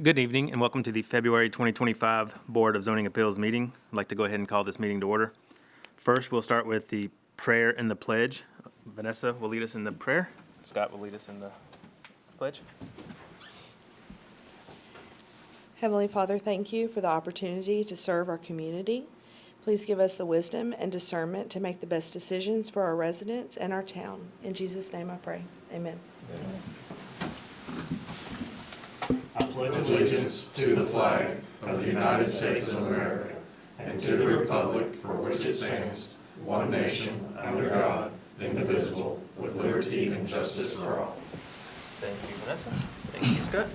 Good evening and welcome to the February 2025 Board of Zoning Appeals meeting. I'd like to go ahead and call this meeting to order. First, we'll start with the prayer and the pledge. Vanessa will lead us in the prayer. Scott will lead us in the pledge. Heavenly Father, thank you for the opportunity to serve our community. Please give us the wisdom and discernment to make the best decisions for our residents and our town. In Jesus' name I pray. Amen. I pledge allegiance to the flag of the United States of America and to the republic for which it stands, one nation, under God, indivisible, with liberty and justice for all. Thank you, Vanessa. Thank you, Scott.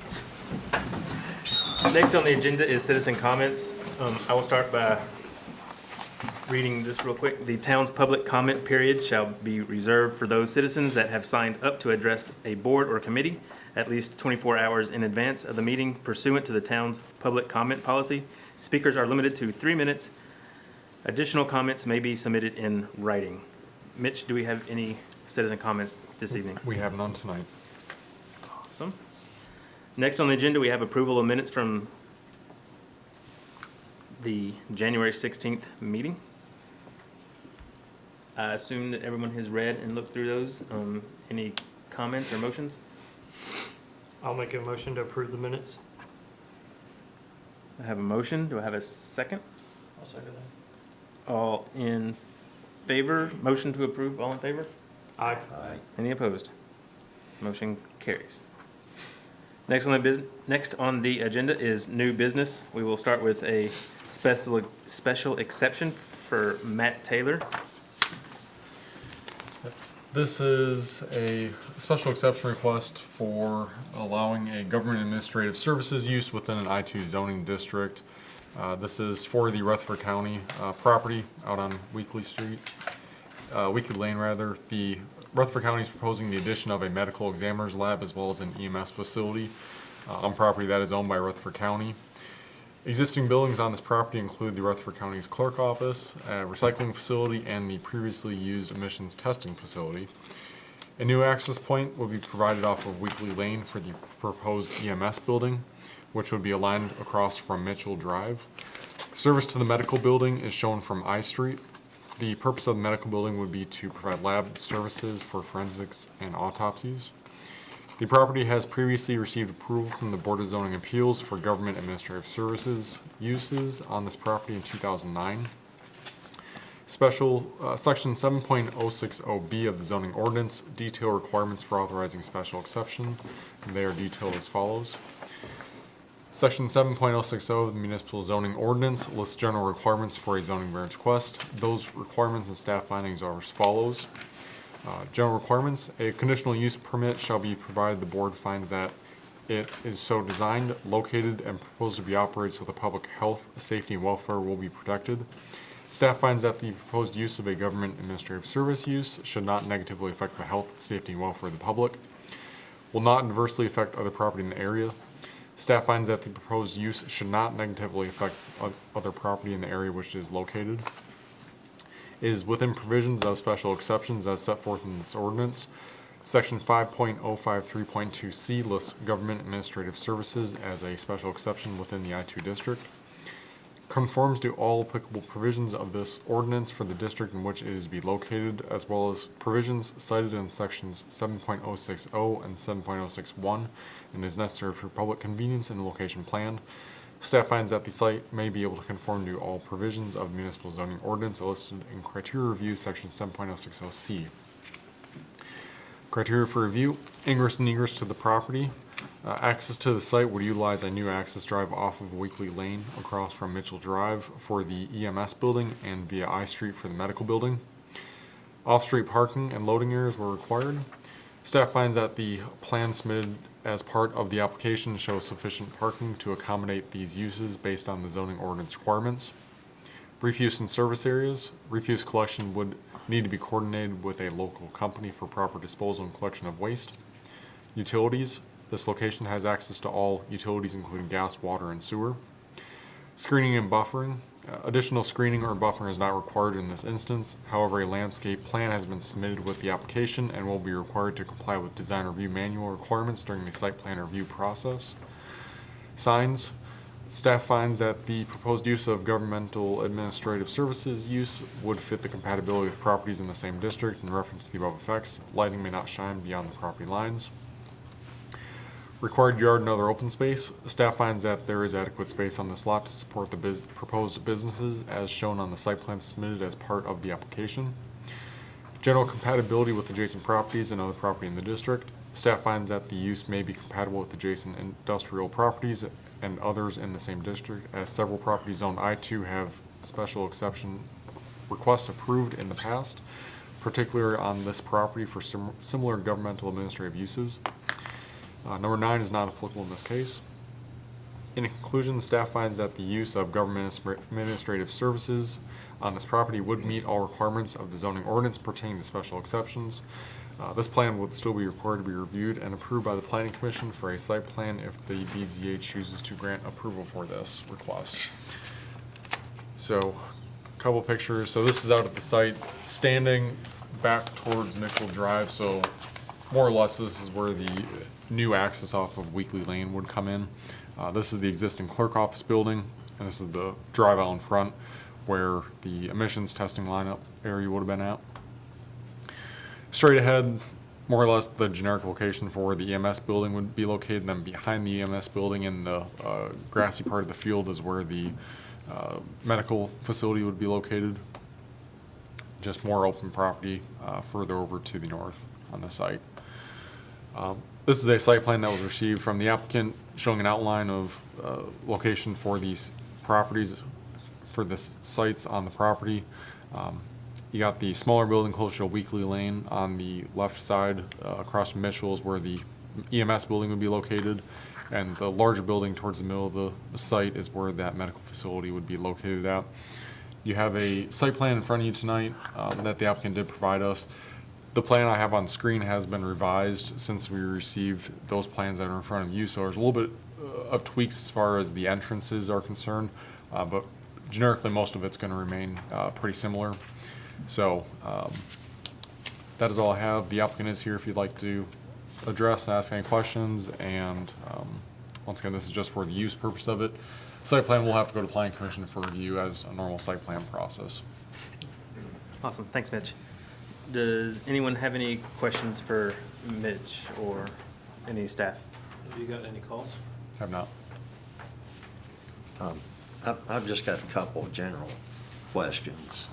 Next on the agenda is citizen comments. I will start by reading this real quick. The town's public comment period shall be reserved for those citizens that have signed up to address a board or committee at least 24 hours in advance of the meeting pursuant to the town's public comment policy. Speakers are limited to 3 minutes. Additional comments may be submitted in writing. Mitch, do we have any citizen comments this evening? We have none tonight. Awesome. Next on the agenda, we have approval of minutes from the January 16th meeting. I assume that everyone has read and looked through those. Any comments or motions? I'll make a motion to approve the minutes. I have a motion. Do I have a second? I'll second that. All in favor? Motion to approve. All in favor? Aye. Any opposed? Motion carries. Next on the agenda is new business. We will start with a special exception for Matt Taylor. This is a special exception request for allowing a government administrative services use within an I-2 zoning district. This is for the Rutherford County property out on Weekly Lane rather. The Rutherford County is proposing the addition of a medical examiner's lab as well as an EMS facility on property that is owned by Rutherford County. Existing buildings on this property include the Rutherford County's clerk office, a recycling facility, and the previously used emissions testing facility. A new access point will be provided off of Weekly Lane for the proposed EMS building, which would be aligned across from Mitchell Drive. Service to the medical building is shown from I Street. The purpose of the medical building would be to provide lab services for forensics and autopsies. The property has previously received approval from the Board of Zoning Appeals for government administrative services uses on this property in 2009. Section 7.060B of the zoning ordinance detail requirements for authorizing special exception. They are detailed as follows. Section 7.060 of the municipal zoning ordinance lists general requirements for a zoning variance request. Those requirements and staff findings are as follows. General requirements: a conditional use permit shall be provided the board finds that it is so designed, located, and proposed to be operated so the public health, safety, and welfare will be protected. Staff finds that the proposed use of a government administrative service use should not negatively affect the health, safety, and welfare of the public, will not adversely affect other property in the area. Staff finds that the proposed use should not negatively affect other property in the area which is located. Is within provisions of special exceptions as set forth in this ordinance. Section 5.053.2C lists government administrative services as a special exception within the I-2 district. Conforms to all applicable provisions of this ordinance for the district in which it is to be located, as well as provisions cited in sections 7.060 and 7.061, and is necessary for public convenience in the location plan. Staff finds that the site may be able to conform to all provisions of the municipal zoning ordinance listed in criteria review section 7.060C. Criteria for review: ingress and egress to the property. Access to the site would utilize a new access drive off of Weekly Lane across from Mitchell Drive for the EMS building and via I Street for the medical building. Off-street parking and loading areas were required. Staff finds that the plan submitted as part of the application shows sufficient parking to accommodate these uses based on the zoning ordinance requirements. Refuse and service areas. Refuse collection would need to be coordinated with a local company for proper disposal and collection of waste. Utilities. This location has access to all utilities including gas, water, and sewer. Screening and buffering. Additional screening or buffering is not required in this instance. However, a landscape plan has been submitted with the application and will be required to comply with design review manual requirements during the site plan review process. Signs. Staff finds that the proposed use of governmental administrative services use would fit the compatibility with properties in the same district. In reference to the above effects, lighting may not shine beyond the property lines. Required yard and other open space. Staff finds that there is adequate space on this lot to support the proposed businesses as shown on the site plan submitted as part of the application. General compatibility with adjacent properties and other property in the district. Staff finds that the use may be compatible with adjacent industrial properties and others in the same district, as several properties zoned I-2 have special exception requests approved in the past, particularly on this property for similar governmental administrative uses. Number 9 is not applicable in this case. In conclusion, staff finds that the use of government administrative services on this property would meet all requirements of the zoning ordinance pertaining to special exceptions. This plan would still be required to be reviewed and approved by the Planning Commission for a site plan if the BZA chooses to grant approval for this request. So, couple pictures. So this is out at the site, standing back towards Mitchell Drive. So more or less, this is where the new access off of Weekly Lane would come in. This is the existing clerk office building, and this is the drive out in front where the emissions testing lineup area would have been at. Straight ahead, more or less the generic location for where the EMS building would be located, and then behind the EMS building in the grassy part of the field is where the medical facility would be located. Just more open property further over to the north on the site. This is a site plan that was received from the applicant showing an outline of location for these properties, for the sites on the property. You got the smaller building closer to Weekly Lane on the left side, across from Mitchell's where the EMS building would be located. And the larger building towards the middle of the site is where that medical facility would be located at. You have a site plan in front of you tonight that the applicant did provide us. The plan I have on screen has been revised since we received those plans that are in front of you. So there's a little bit of tweaks as far as the entrances are concerned, but generically most of it's going to remain pretty similar. So that is all I have. The applicant is here if you'd like to address and ask any questions. And once again, this is just for the use purpose of it. Site plan will have to go to Planning Commission for review as a normal site plan process. Awesome, thanks, Mitch. Does anyone have any questions for Mitch or any staff? Have you got any calls? Have not. I've just got a couple of general questions,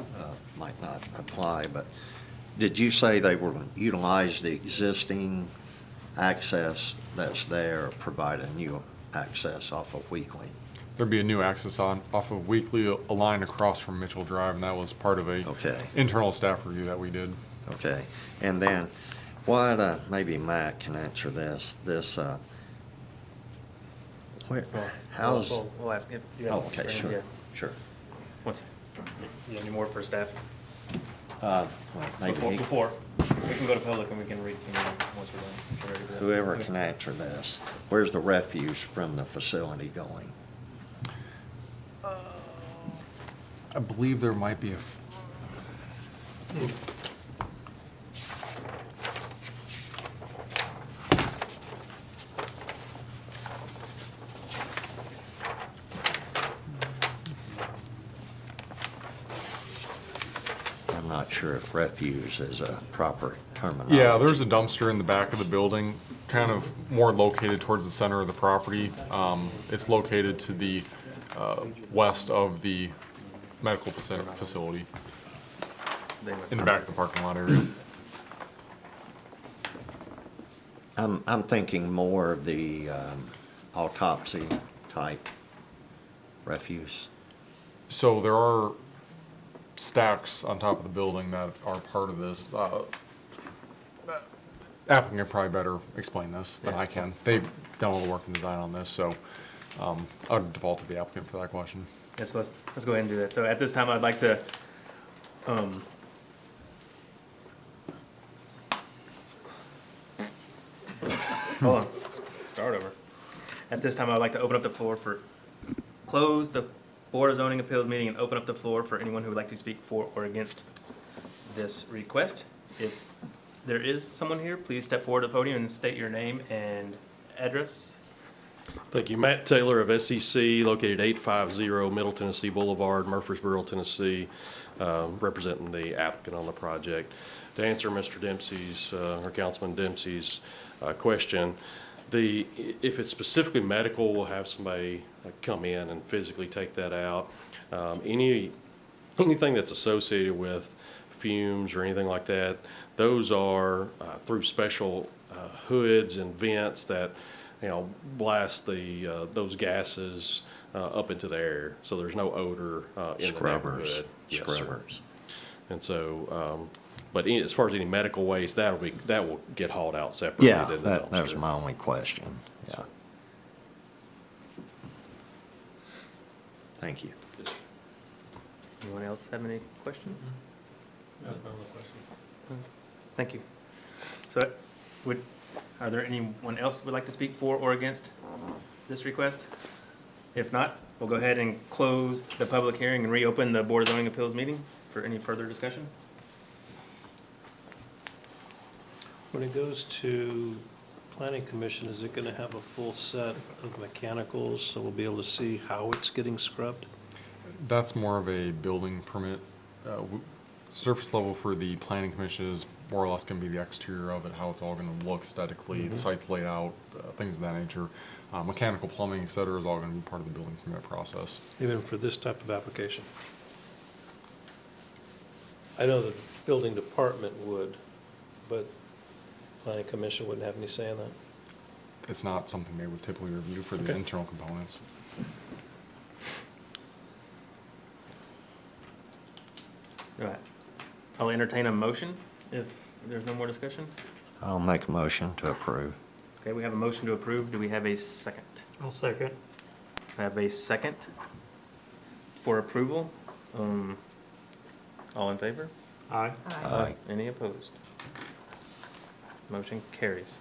might not apply, but did you say they were going to utilize the existing access that's there, or provide a new access off of Weekly? There'd be a new access off of Weekly, a line across from Mitchell Drive, and that was part of a Okay. internal staff review that we did. Okay, and then what, maybe Matt can answer this, where, how's, We'll ask if you have. oh, okay, sure, Yeah. sure. One second. You have any more for staff? Well, maybe Before, we can go to public and we can read once we're done. if you're ready for that. whoever can answer this, where's the refuse from the facility going? I believe there might be a. I'm not sure if refuse is a proper terminology. Yeah, there's a dumpster in the back of the building, kind of more located towards the center of the property. It's located to the west of the medical facility, They went- in the back of the parking lot area. I'm thinking more of the autopsy type refuse. So there are stacks on top of the building that are part of this. Applicant can probably better explain this than I can. They've done all the work and design on this, so I would default to the applicant for that question. Yes, let's go ahead and do that. So at this time, I'd like to, hold on, start over. At this time, I'd like to open up the floor close the Board of Zoning Appeals meeting and open up the floor for anyone who would like to speak for or against this request. If there is someone here, please step forward to the podium and state your name and address. Thank you. Matt Taylor of SEC, located 850 Middle Tennessee Boulevard, Murfreesboro, Tennessee, representing the applicant on the project. To answer Mr. Dempsey's, or Councilman Dempsey's question, if it's specifically medical, we'll have somebody come in and physically take that out. Anything that's associated with fumes or anything like that, those are through special hoods and vents that, blast those gases up into the air, so there's no odor in the neighborhood. Yes, sir. Scrubbers. And so, but as far as any medical waste, that will get hauled out separately. Yeah, than the that was dumpster. my only question, yeah. Thank you. Anyone else have any questions? Thank you. So are there anyone else who would like to speak for or against this request? If not, we'll go ahead and close the public hearing and reopen the Board of Zoning Appeals meeting for any further discussion. When it goes to planning commission, is it gonna have a full set of mechanicals, so we'll be able to see how it's getting scrubbed? That's more of a building permit. Surface level for the planning commission is more or less going to be the exterior of it, how it's all going to look aesthetically, the site's laid out, things of that nature. Mechanical, plumbing, et cetera, is all going to be part of the building permit process. Even for this type of application? I know the building department would, but planning commission wouldn't have any say in that? It's not something they would typically review for the Okay. internal components. All right. I'll entertain a motion if there's no more discussion. I'll make a motion to approve. Okay, we have a motion to approve. Do we have a second? I'll second. I have a second for approval. All in favor? Aye. Aye. Any opposed? Motion carries.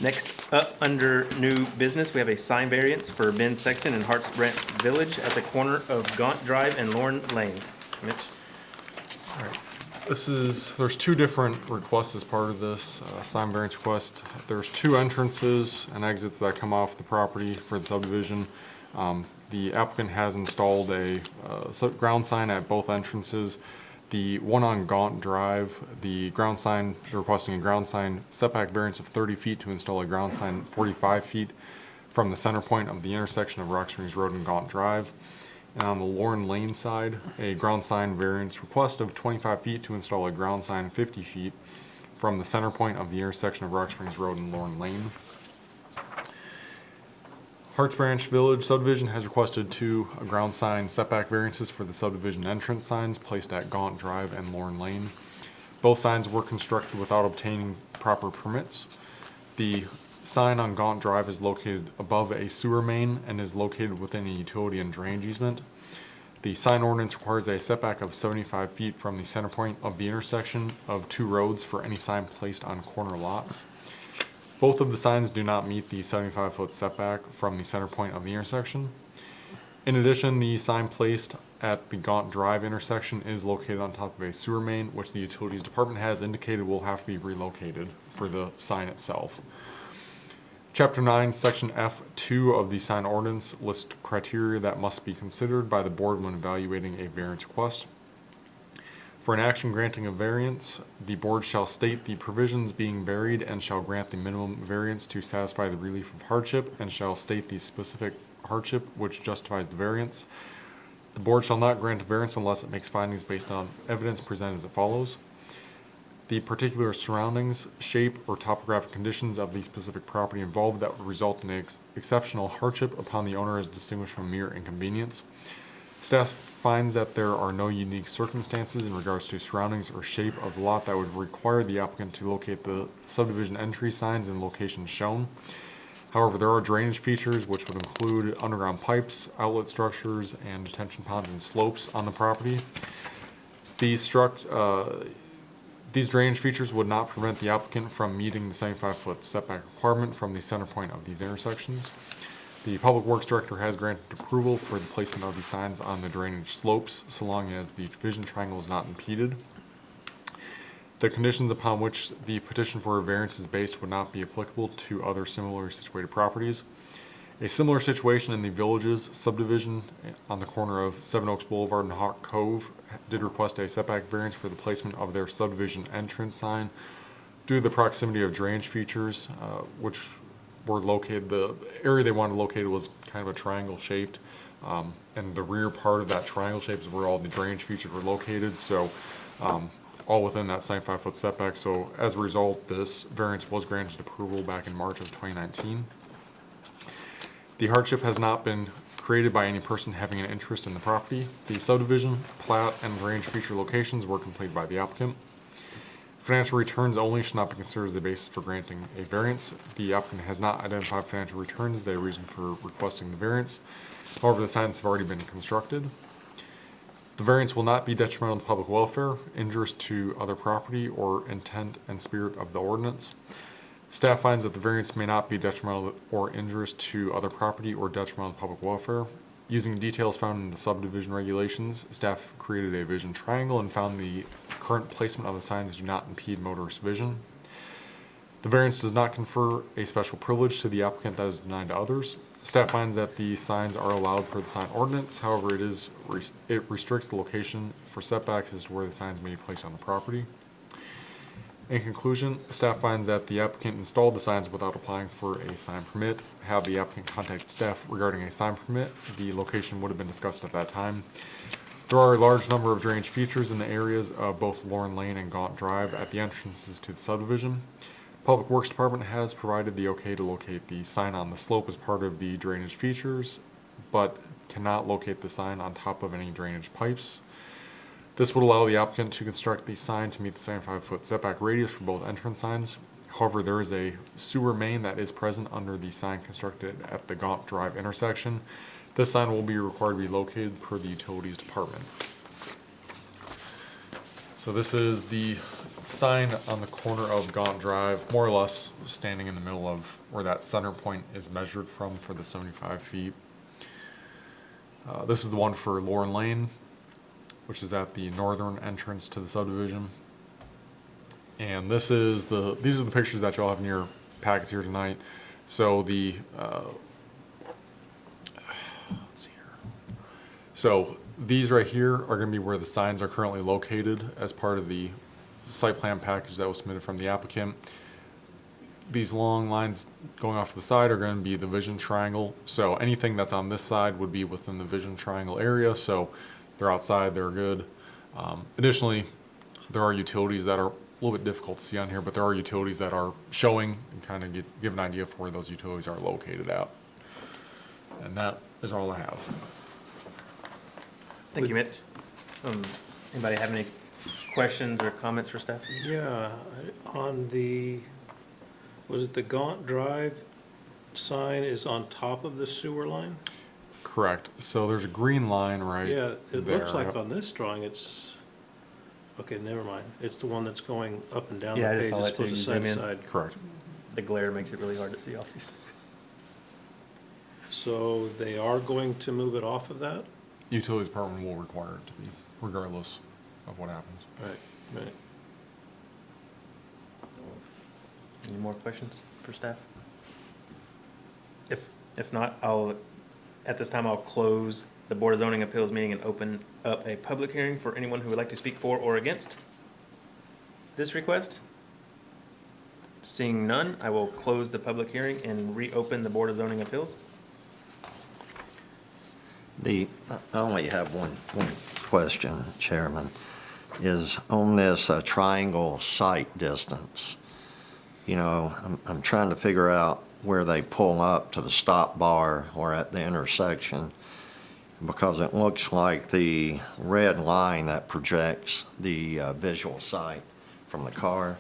Next up, under new business, we have a sign variance for Ben Sexton in Harts Branch Village at the corner of Gaunt Drive and Lorne Lane. Mitch? There's two different requests as part of this sign variance request. There's two entrances and exits that come off the property for the subdivision. The applicant has installed a ground sign at both entrances. The one on Gaunt Drive, they're requesting a ground sign setback variance of 30 feet to install a ground sign 45 feet from the center point of the intersection of Rock Springs Road and Gaunt Drive. And on the Lorne Lane side, a ground sign variance request of 25 feet to install a ground sign 50 feet from the center point of the intersection of Rock Springs Road and Lorne Lane. Harts Branch Village subdivision has requested two ground sign setback variances for the subdivision entrance signs placed at Gaunt Drive and Lorne Lane. Both signs were constructed without obtaining proper permits. The sign on Gaunt Drive is located above a sewer main and is located within a utility and drainage easement. The sign ordinance requires a setback of 75 feet from the center point of the intersection of two roads for any sign placed on corner lots. Both of the signs do not meet the 75-foot setback from the center point of the intersection. In addition, the sign placed at the Gaunt Drive intersection is located on top of a sewer main, which the utilities department has indicated will have to be relocated for the sign itself. Chapter 9, Section F2 of the sign ordinance lists criteria that must be considered by the board when evaluating a variance request. For an action granting a variance, the board shall state the provisions being varied and shall grant the minimum variance to satisfy the relief of hardship and shall state the specific hardship which justifies the variance. The board shall not grant a variance unless it makes findings based on evidence presented as it follows. The particular surroundings, shape, or topographic conditions of the specific property involved that would result in an exceptional hardship upon the owner is distinguished from mere inconvenience. Staff finds that there are no unique circumstances in regards to surroundings or shape of the lot that would require the applicant to locate the subdivision entry signs in locations shown. However, there are drainage features which would include underground pipes, outlet structures, and detention ponds and slopes on the property. These drainage features would not prevent the applicant from meeting the 75-foot setback requirement from the center point of these intersections. The Public Works Director has granted approval for the placement of these signs on the drainage slopes, so long as the vision triangle is not impeded. The conditions upon which the petition for a variance is based would not be applicable to other similarly situated properties. A similar situation in the Villages subdivision on the corner of Seven Oaks Boulevard and Hawk Cove did request a setback variance for the placement of their subdivision entrance sign due to the proximity of drainage features, which were located, the area they wanted located was kind of a triangle shaped. And the rear part of that triangle shape is where all the drainage features were located, so all within that 75-foot setback. So as a result, this variance was granted approval back in March of 2019. The hardship has not been created by any person having an interest in the property. The subdivision, plat, and drainage feature locations were completed by the applicant. Financial returns only should not be considered as a basis for granting a variance. The applicant has not identified financial returns as a reason for requesting the variance. However, the signs have already been constructed. The variance will not be detrimental to public welfare, injurious to other property, or intent and spirit of the ordinance. Staff finds that the variance may not be detrimental or injurious to other property or detrimental to public welfare. Using details found in the subdivision regulations, staff created a vision triangle and found the current placement of the signs do not impede motorist vision. The variance does not confer a special privilege to the applicant that is denied to others. Staff finds that the signs are allowed per the sign ordinance, however, it restricts the location for setbacks as to where the signs may be placed on the property. In conclusion, staff finds that the applicant installed the signs without applying for a sign permit. Had the applicant contacted staff regarding a sign permit, the location would have been discussed at that time. There are a large number of drainage features in the areas of both Lauren Lane and Gaunt Drive at the entrances to the subdivision. Public Works Department has provided the okay to locate the sign on the slope as part of the drainage features, but cannot locate the sign on top of any drainage pipes. This would allow the applicant to construct the sign to meet the 75-foot setback radius for both entrance signs. However, there is a sewer main that is present under the sign constructed at the Gaunt Drive intersection. This sign will be required to be located per the Utilities Department. So this is the sign on the corner of Gaunt Drive, more or less standing in the middle of where that center point is measured from for the 75 feet. This is the one for Lauren Lane, which is at the northern entrance to the subdivision. And these are the pictures that you'll have in your packets here tonight. So let's see here. So these right here are gonna be where the signs are currently located as part of the site plan package that was submitted from the applicant. These long lines going off to the side are gonna be the vision triangle. So anything that's on this side would be within the vision triangle area. So they're outside, they're good. Additionally, there are utilities that are a little bit difficult to see on here, but there are utilities that are showing and kind of give an idea of where those utilities are located at. And that is all I have. Thank you, Mitch. Anybody have any questions or comments for staff? Yeah, on was it the Gaunt Drive sign is on top of the sewer line? Correct. So there's a green line right Yeah, it looks there. like on this drawing it's, okay, never mind. It's the one that's going up and down the Yeah, I page just saw as that too. opposed to You side to zoom in. side. Correct. The glare makes it really hard to see all these things. So they are going to move it off of that? Utilities department will require it to be, regardless of what happens. Right, right. Any more questions for staff? If not, at this time, I'll close the Board of Zoning Appeals meeting and open up a public hearing for anyone who would like to speak for or against this request. Seeing none, I will close the public hearing and reopen the Board of Zoning Appeals. I only have one question, Chairman, is on this triangle sight distance. You know, I'm trying to figure out where they pull up to the stop bar or at the intersection, because it looks like the red line that projects the visual sight from the car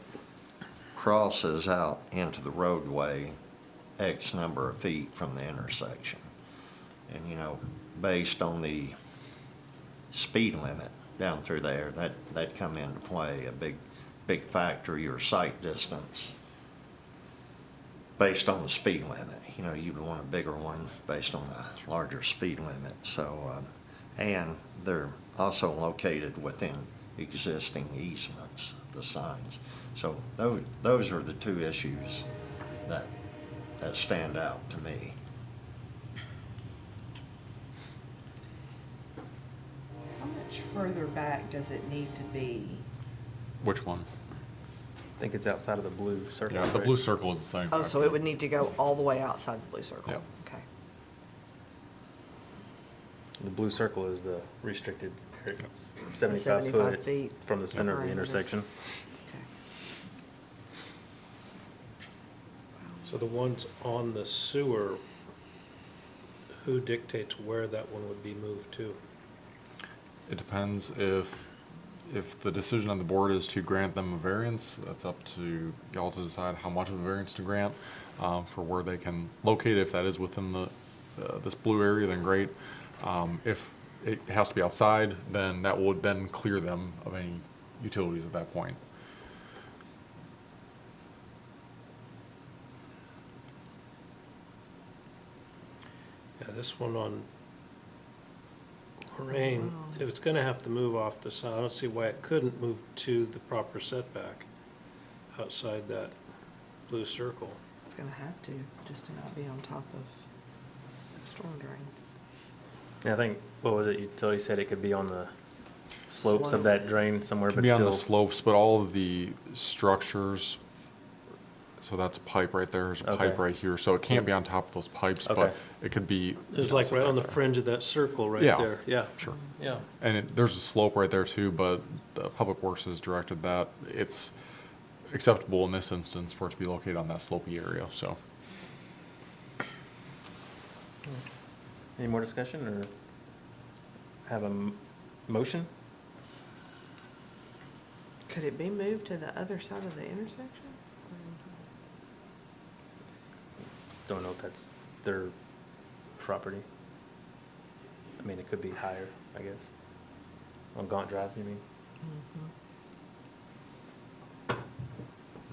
crosses out into the roadway X number of feet from the intersection. And, you know, based on the speed limit down through there, that'd come into play, a big factor, your sight distance. Based on the speed limit, you know, you'd want a bigger one based on a larger speed limit. So, and they're also located within existing easements, the signs. So those are the two issues that stand out to me. How much further back does it need to be? Which one? I think it's outside of the blue circle. Yeah, the correct? blue circle is the same. Oh, so it would need to go all the way outside the blue circle? Yep. Okay. The blue circle is the restricted area, 75 75 foot feet from the center of the perimeter. intersection. Okay. So the ones on the sewer, who dictates where that one would be moved to? It depends if the decision on the board is to grant them a variance, that's up to y'all to decide how much of a variance to grant, for where they can locate. If that is within the, this blue area, then great. If it has to be outside, then that would then clear them of any utilities at that point. Yeah, this one on Lorraine, if it's gonna have to move off the side, I don't see why it couldn't move to the proper setback outside that blue circle. It's gonna have to, just to not be on top of storm drain. Yeah, I think, what was it, utility said it could be on the slopes of Slope. that drain somewhere, It but can be on still. the slopes, but all of the structures, so that's a pipe right there, there's a pipe Okay. right here, so it can't be on top of those pipes, Okay. but it could be. It's like right on the there. fringe of that circle right Yeah. there, yeah. Sure. Yeah. And there's a slope right there too, but the Public Works has directed that it's acceptable in this instance for it to be located on that slopey area, so. Any more discussion or have a motion? Could it be moved to the other side of the intersection? Don't know if that's their property. I mean, it could be higher, I guess. On Gaunt Drive, you mean?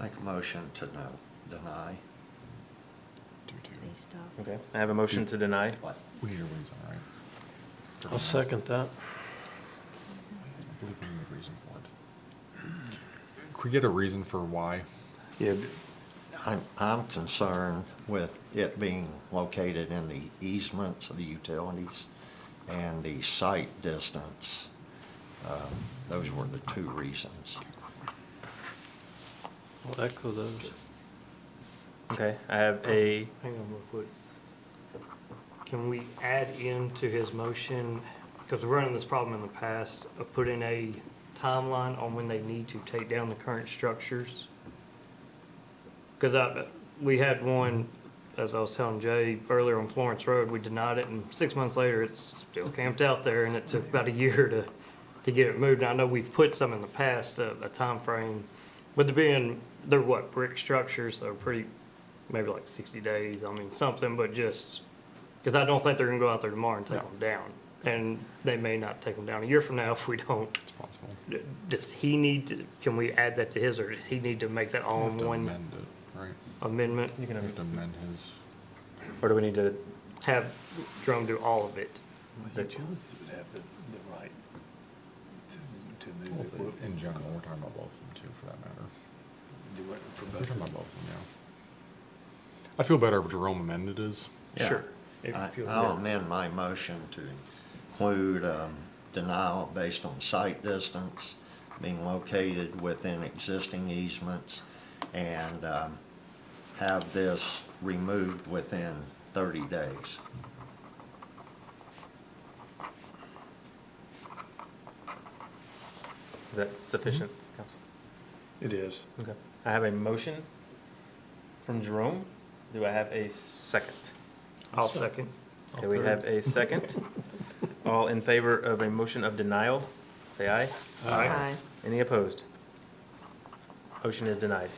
Make a motion to no, deny. Okay, I have a motion to deny. What? We need a reason, right? I'll second that. I believe we need a reason for it. Could we get a reason for why? Yeah. I'm concerned with it being located in the easements of the utilities and the site distance. Those were the two reasons. I'll echo those. Okay, I have a, Hang on real quick. Can we add into his motion, because we're running this problem in the past, of putting a timeline on when they need to take down the current structures? Because we had one, as I was telling Jay earlier on Florence Road, we denied it, and 6 months later, it's still camped out there, and it took about a year to get it moved. And I know we've put some in the past, a timeframe, with it being, they're what, brick structures, so pretty, maybe like 60 days, I mean, something, but just, because I don't think they're gonna go out there tomorrow and take them down. And they may not take them down a year from now if we don't. It's possible. Does he need to, can we add that to his, or does he need to make that all We have in to one amend it, right? amendment? you We can, have to amend his, or do we need to, Have Jerome do all of it? The utilities would have the right to move it. in general, we're talking about both of them too, for that matter. Do it for We're both talking of about them. both of them, yeah. I'd feel better if Jerome amended his. Yeah. Sure. If you'll- I'll amend my motion to include denial based on site distance, being located within existing easements, and have this removed within 30 days. is that sufficient, council? It is. Okay. I have a motion from Jerome. Do I have a second? I'll second. Okay, we have a second. All in favor of a motion of denial, say aye. Aye. Any opposed? Motion is denied.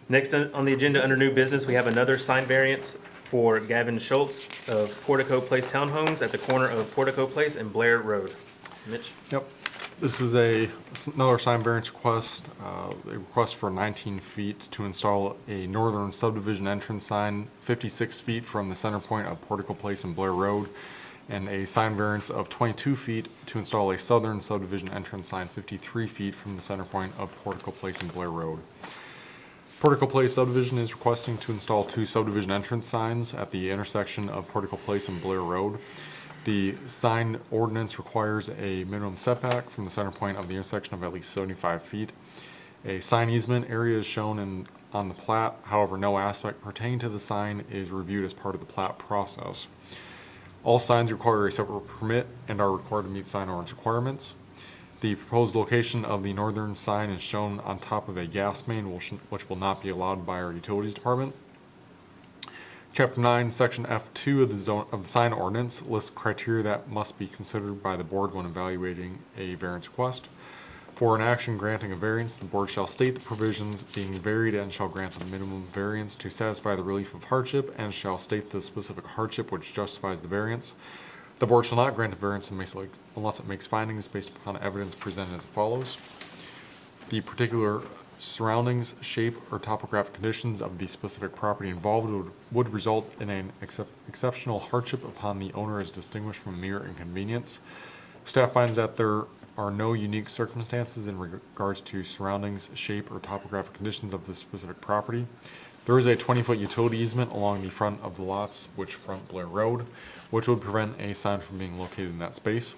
Next on the agenda, under new business, we have another sign variance for Gavin Schultz of Portico Place Townhomes at the corner of Portico Place and Blair Road. Mitch? Yep. This is another sign variance request, a request for 19 feet to install a northern subdivision entrance sign 56 feet from the center point of Portico Place and Blair Road. and a sign variance of 22 feet to install a southern subdivision entrance sign 53 feet from the center point of Portico Place and Blair Road. Portico Place subdivision is requesting to install 2 subdivision entrance signs at the intersection of Portico Place and Blair Road. The sign ordinance requires a minimum setback from the center point of the intersection of at least 75 feet. A sign easement area is shown on the plat, however, no aspect pertaining to the sign is reviewed as part of the plat process. All signs require a separate permit and are required to meet sign ordinance requirements. The proposed location of the northern sign is shown on top of a gas main, which will not be allowed by our utilities department. Chapter 9, Section F2 of the sign ordinance lists criteria that must be considered by the board when evaluating a variance request. For an action granting a variance, the board shall state the provisions being varied and shall grant the minimum variance to satisfy the relief of hardship and shall state the specific hardship which justifies the variance. The board shall not grant a variance unless it makes findings based upon evidence presented as follows. The particular surroundings, shape, or topographic conditions of the specific property involved would result in an exceptional hardship upon the owner as distinguished from mere inconvenience. Staff finds that there are no unique circumstances in regards to surroundings, shape, or topographic conditions of the specific property. There is a 20-foot utility easement along the front of the lots which front Blair Road, which would prevent a sign from being located in that space.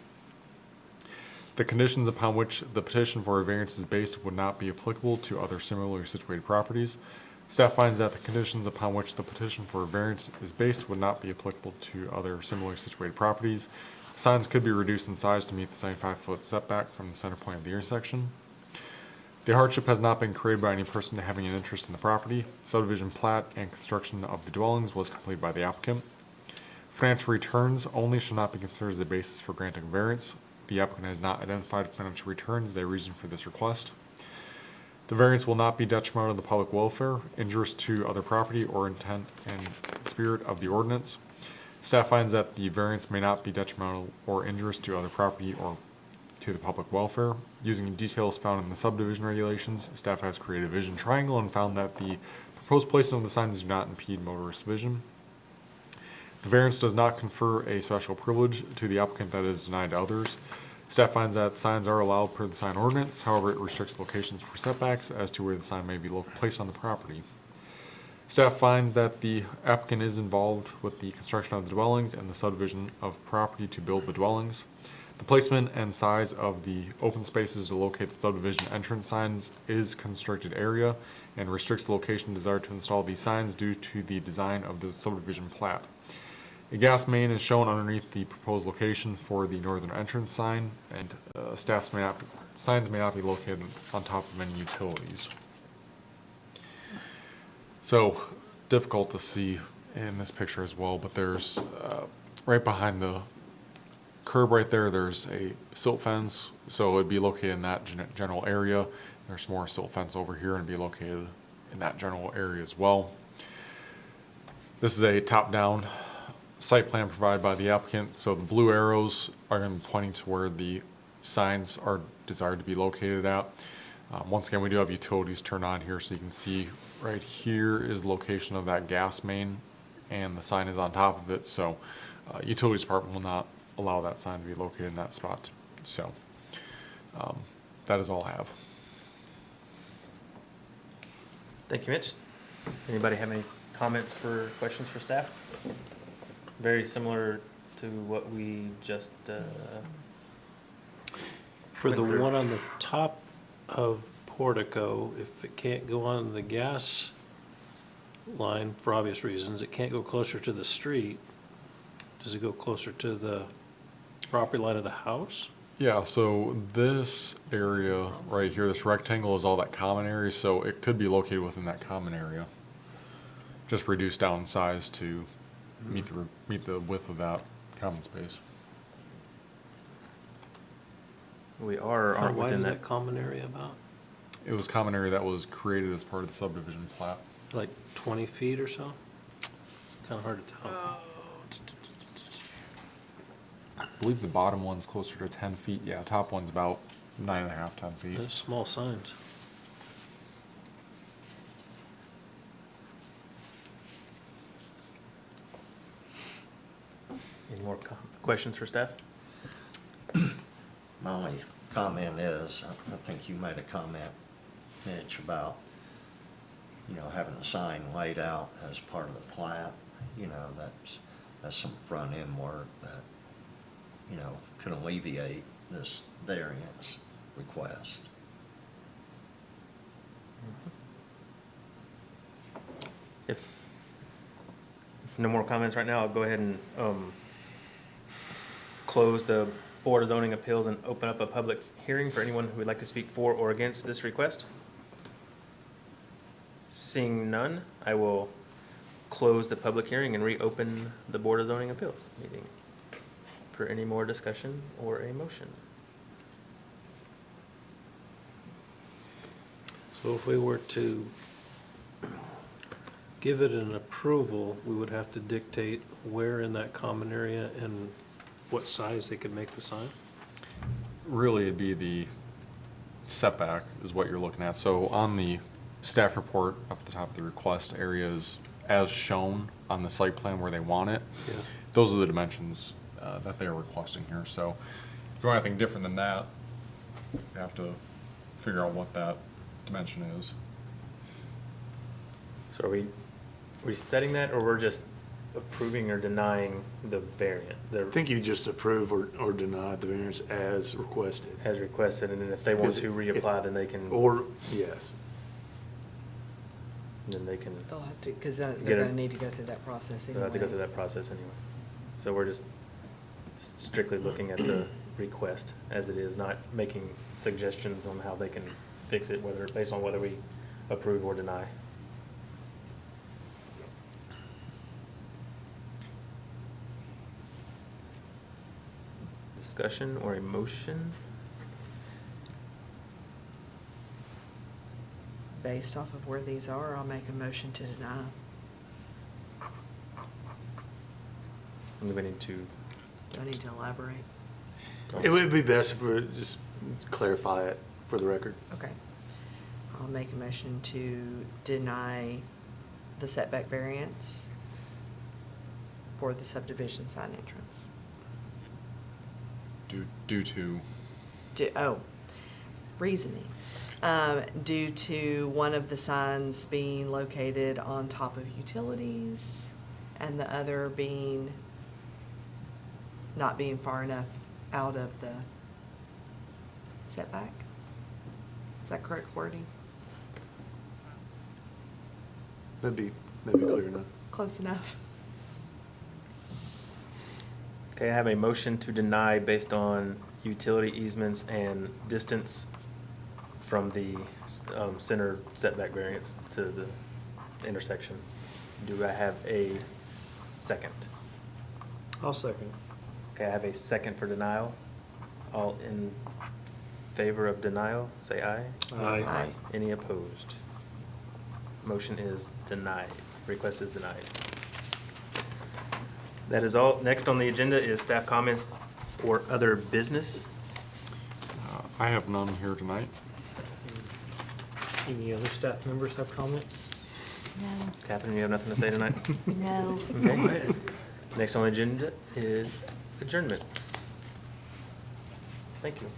The conditions upon which the petition for a variance is based would not be applicable to other similarly situated properties. Staff finds that the conditions upon which the petition for a variance is based would not be applicable to other similarly situated properties. Signs could be reduced in size to meet the 75-foot setback from the center point of the intersection. The hardship has not been created by any person having an interest in the property. Subdivision plat and construction of the dwellings was completed by the applicant. Financial returns only shall not be considered as the basis for granting a variance. The applicant has not identified financial returns as a reason for this request. The variance will not be detrimental to the public welfare, injurious to other property, or intent and spirit of the ordinance. Staff finds that the variance may not be detrimental or injurious to other property or to the public welfare. Using details found in the subdivision regulations, staff has created a vision triangle and found that the proposed placement of the signs do not impede motorist vision. The variance does not confer a special privilege to the applicant that is denied to others. Staff finds that signs are allowed per the sign ordinance, however, it restricts locations for setbacks as to where the sign may be placed on the property. Staff finds that the applicant is involved with the construction of the dwellings and the subdivision of property to build the dwellings. The placement and size of the open spaces to locate the subdivision entrance signs is constricted area and restricts the location desired to install these signs due to the design of the subdivision plat. A gas main is shown underneath the proposed location for the northern entrance sign, and signs may not be located on top of any utilities. So, difficult to see in this picture as well, but there's, right behind the curb right there, there's a silt fence, so it'd be located in that general area. There's more silt fence over here and be located in that general area as well. This is a top-down site plan provided by the applicant, so the blue arrows are going to be pointing to where the signs are desired to be located at. Once again, we do have utilities turned on here, so you can see right here is location of that gas main, and the sign is on top of it, so utilities department will not allow that sign to be located in that spot. So that is all I have. Thank you, Mitch. Anybody have any comments for questions for staff? Very similar to what we just, For the went through. one on the top of Portico, if it can't go on the gas line, for obvious reasons, it can't go closer to the street, does it go closer to the property line of the house? Yeah, so this area right here, this rectangle is all that common area, so it could be located within that common area. Just reduced down in size to meet the width of that common space. we are or How aren't wide within is that. that common area about? It was common area that was created as part of the subdivision plat. Like 20 feet or so? Kind of hard to tell. I believe the bottom one's closer to 10 feet. Yeah, top one's about 9.5, 10 feet. There's small signs. Any more questions for staff? My only comment is, I think you made a comment, Mitch, about, having the sign laid out as part of the plat. That's some front end work that, could alleviate this variance request. If no more comments right now, I'll go ahead and close the Board of Zoning Appeals and open up a public hearing for anyone who would like to speak for or against this request. Seeing none, I will close the public hearing and reopen the Board of Zoning Appeals meeting for any more discussion or a motion. So if we were to give it an approval, we would have to dictate where in that common area and what size they could make the sign? Really, it'd be the setback is what you're looking at. So on the staff report up at the top of the request areas, as shown on the site plan where they want it, Yeah. those are the dimensions that they're requesting here. So if you want anything different than that, you have to figure out what that dimension is. So are we setting that, or we're just approving or denying the variant? I think you just approve or deny the variance as requested. As requested, and then if they want to Because if- reapply, then they can, Or, yes. then they can, They'll have to, because they're Get it. gonna need to go through that process anyway. they'll have to go through that process anyway. So we're just strictly looking at the request as it is, not making suggestions on how they can fix it, based on whether we approve or deny. Discussion or a motion? Based off of where these are, I'll make a motion to deny. And we need to, Do I need to elaborate? It would be best if we just clarify it for the record. Okay. I'll make a motion to deny the setback variance for the subdivision sign entrance. Due to, Reasoning. Due to one of the signs being located on top of utilities and the other not being far enough out of the setback. Is that correct wording? That'd be clear enough. Close enough. okay, I have a motion to deny based on utility easements and distance from the center setback variance to the intersection. Do I have a second? I'll second. Okay, I have a second for denial. All in favor of denial, say aye. Aye. Any opposed? Motion is denied. Request is denied. That is all. Next on the agenda is staff comments or other business. I have none here tonight. Any other staff members have comments? No, Catherine, you have nothing to say tonight? no. Okay. Next on the agenda is adjournment. Thank you.